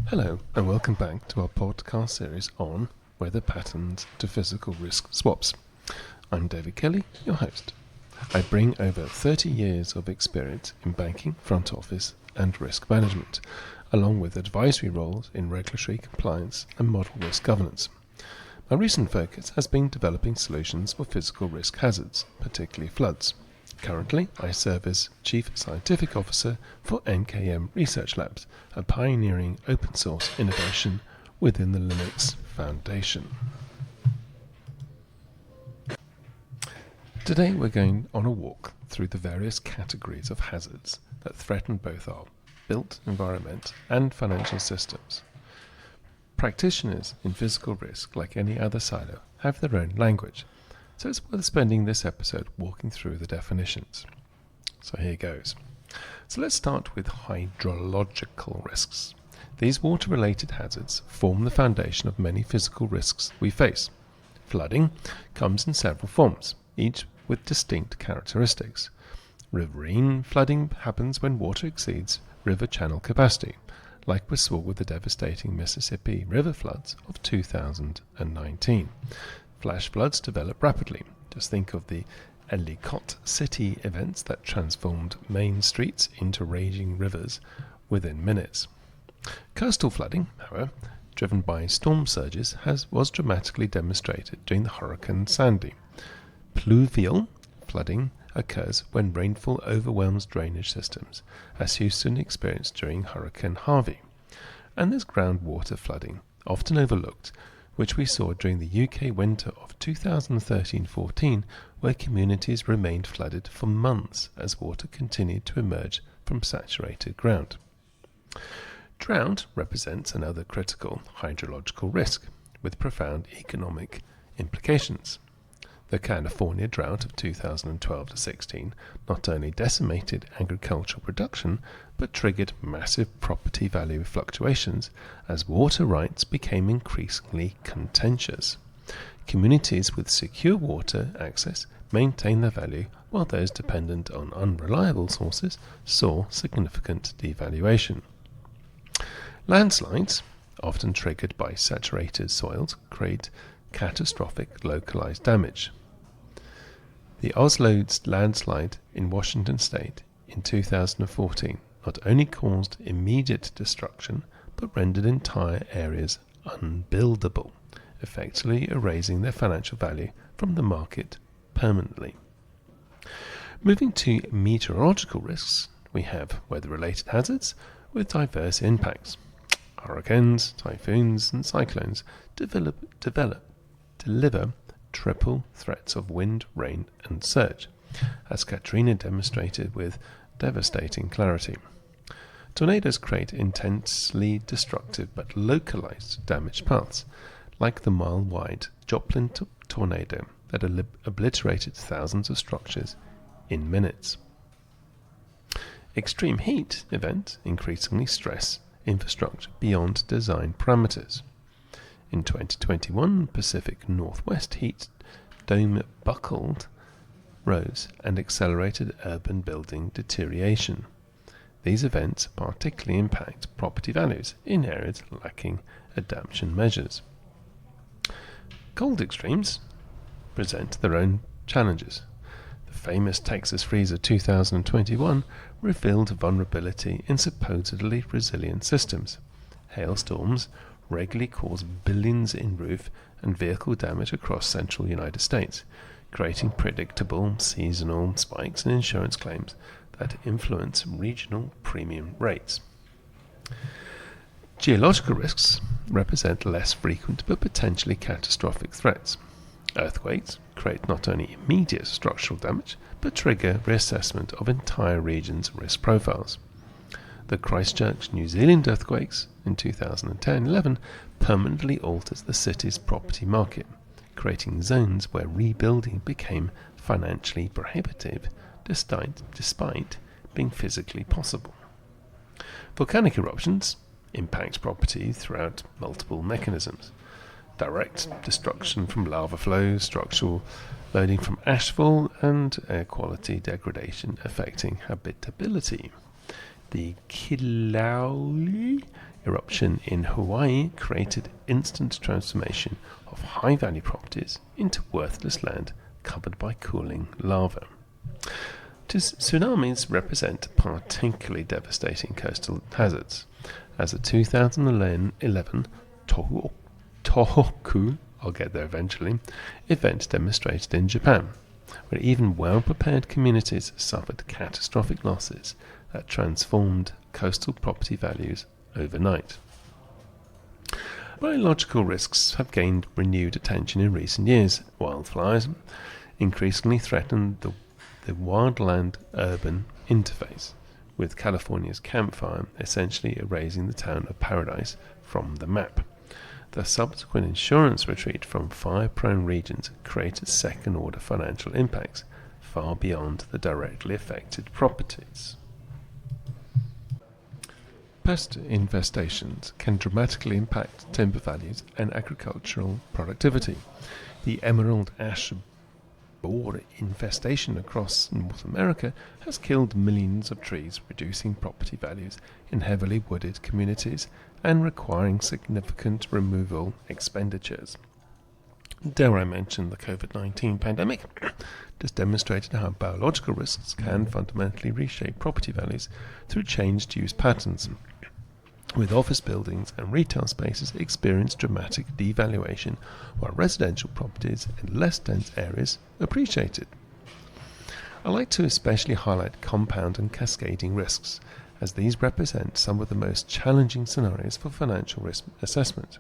Hello, and welcome back to our podcast series on weather patterns to physical risk swaps. I'm David Kelly, your host. I bring over 30 years of experience in banking, front office, and risk management, along with advisory roles in regulatory compliance and model risk governance. My recent focus has been developing solutions for physical risk hazards, particularly floods. Currently, I serve as Chief Scientific Officer for NKM Research Labs, a pioneering open source innovation within the Linux Foundation. Today we're going on a walk through the various categories of hazards that threaten both our built environment and financial systems. Practitioners in physical risk, like any other silo, have their own language. So it's worth spending this episode walking through the definitions. So here goes. So let's start with hydrological risks. These water-related hazards form the foundation of many physical risks we face. Flooding comes in several forms, each with distinct characteristics. Riverine flooding happens when water exceeds river channel capacity, like we saw with the devastating Mississippi River floods of 2019. Flash floods develop rapidly. Just think of the Ellicott City events that transformed main streets into raging rivers within minutes. Coastal flooding, however, driven by storm surges, was dramatically demonstrated during the Hurricane Sandy. Pluvial flooding occurs when rainfall overwhelms drainage systems, as Houston experienced during Hurricane Harvey. And there's groundwater flooding, often overlooked, which we saw during the UK winter of 2013-14, where communities remained flooded for months as water continued to emerge from saturated ground. Drought represents another critical hydrological risk, with profound economic implications. The California drought of 2012-16 not only decimated agricultural production, but triggered massive property value fluctuations as water rights became increasingly contentious. Communities with secure water access maintained their value, while those dependent on unreliable sources saw significant devaluation. Landslides, often triggered by saturated soils, create catastrophic localized damage. The Oslo landslide in Washington state in 2014 not only caused immediate destruction, but rendered entire areas unbuildable, effectively erasing their financial value from the market permanently. Moving to meteorological risks, we have weather-related hazards with diverse impacts. Hurricanes, typhoons, and cyclones deliver triple threats of wind, rain, and surge, as Katrina demonstrated with devastating clarity. Tornadoes create intensely destructive but localized damage paths, like the mile-wide Joplin tornado that obliterated thousands of structures in minutes. Extreme heat events increasingly stress infrastructure beyond design parameters. In 2021, Pacific Northwest heat dome buckled, rose, and accelerated urban building deterioration. These events particularly impact property values in areas lacking adaptation measures. Cold extremes present their own challenges. The famous Texas freeze of 2021 revealed vulnerability in supposedly resilient systems. Hailstorms regularly cause billions in roof and vehicle damage across central United States, creating predictable seasonal spikes in insurance claims that influence regional premium rates. Geological risks represent less frequent but potentially catastrophic threats. Earthquakes create not only immediate structural damage, but trigger reassessment of entire regions' risk profiles. The Christchurch, New Zealand earthquakes in 2010-11 permanently alters the city's property market, creating zones where rebuilding became financially prohibitive despite being physically possible. Volcanic eruptions impact property throughout multiple mechanisms. Direct destruction from lava flows, structural loading from ashfall, and air quality degradation affecting habitability. The Kilauea Eruption in Hawaii created instant transformation of high-value properties into worthless land covered by cooling lava. Tsunamis represent particularly devastating coastal hazards, as the 2011 Tohoku, I'll get there eventually, event demonstrated in Japan, where even well-prepared communities suffered catastrophic losses that transformed coastal property values overnight. Biological risks have gained renewed attention in recent years. Wildfires increasingly threaten the wildland-urban interface, with California's Camp Fire essentially erasing the town of Paradise from the map. The subsequent insurance retreat from fire-prone regions created second-order financial impacts far beyond the directly affected properties. Pest infestations can dramatically impact timber values and agricultural productivity. The emerald ash borer infestation across North America has killed millions of trees, reducing property values in heavily wooded communities and requiring significant removal expenditures. Dare I mention the COVID-19 pandemic just demonstrated how biological risks can fundamentally reshape property values through changed use patterns, with office buildings and retail spaces experience dramatic devaluation, while residential properties in less dense areas appreciated. I like to especially highlight compound and cascading risks, as these represent some of the most challenging scenarios for financial risk assessment.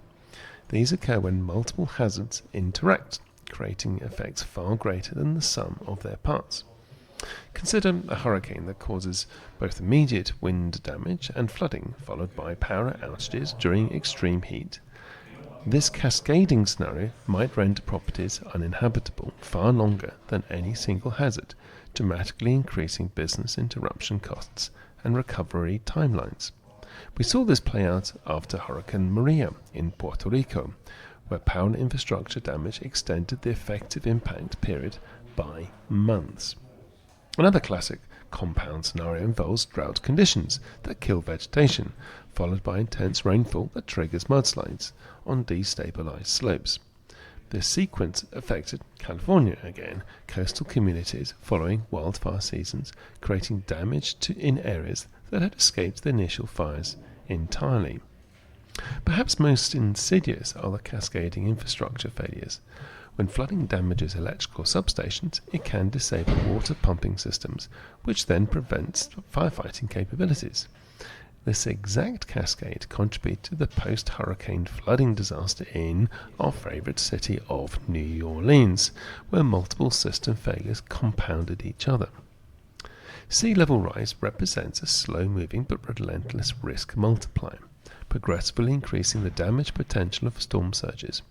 These occur when multiple hazards interact, creating effects far greater than the sum of their parts. Consider a hurricane that causes both immediate wind damage and flooding, followed by power outages during extreme heat. This cascading scenario might render properties uninhabitable far longer than any single hazard, dramatically increasing business interruption costs and recovery timelines. We saw this play out after Hurricane Maria in Puerto Rico, where power infrastructure damage extended the effective impact period by months. Another classic compound scenario involves drought conditions that kill vegetation, followed by intense rainfall that triggers mudslides on destabilized slopes. This sequence affected California again, coastal communities following wildfire seasons, creating damage in areas that had escaped the initial fires entirely. Perhaps most insidious are the cascading infrastructure failures. When flooding damages electrical substations, it can disable water pumping systems, which then prevents firefighting capabilities. This exact cascade contributed to the post-hurricane flooding disaster in our favorite city of New Orleans, where multiple system failures compounded each other. Sea level rise represents a slow-moving but relentless risk multiplier, progressively increasing the damage potential of storm surges.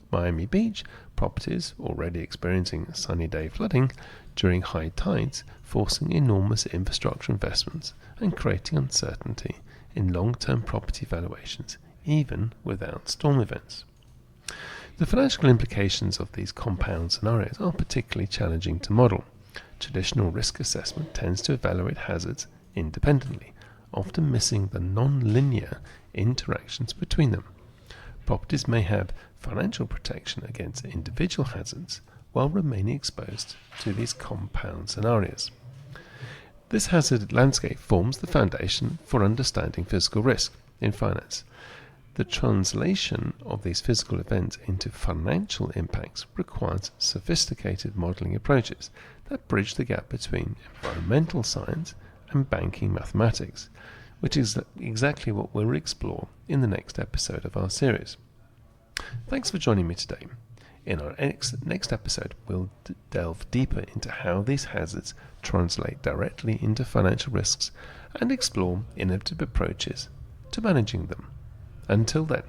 Miami Beach properties already experiencing sunny day flooding during high tides, forcing enormous infrastructure investments and creating uncertainty in long-term property valuations, even without storm events. The financial implications of these compound scenarios are particularly challenging to model. Traditional risk assessment tends to evaluate hazards independently, often missing the non-linear interactions between them. Properties may have financial protection against individual hazards while remaining exposed to these compound scenarios. This hazard landscape forms the foundation for understanding physical risk in finance. The translation of these physical events into financial impacts requires sophisticated modeling approaches that bridge the gap between environmental science and banking mathematics, which is exactly what we'll explore in the next episode of our series. Thanks for joining me today. In our next episode, we'll delve deeper into how these hazards translate directly into financial risks and explore innovative approaches to managing them. Until then,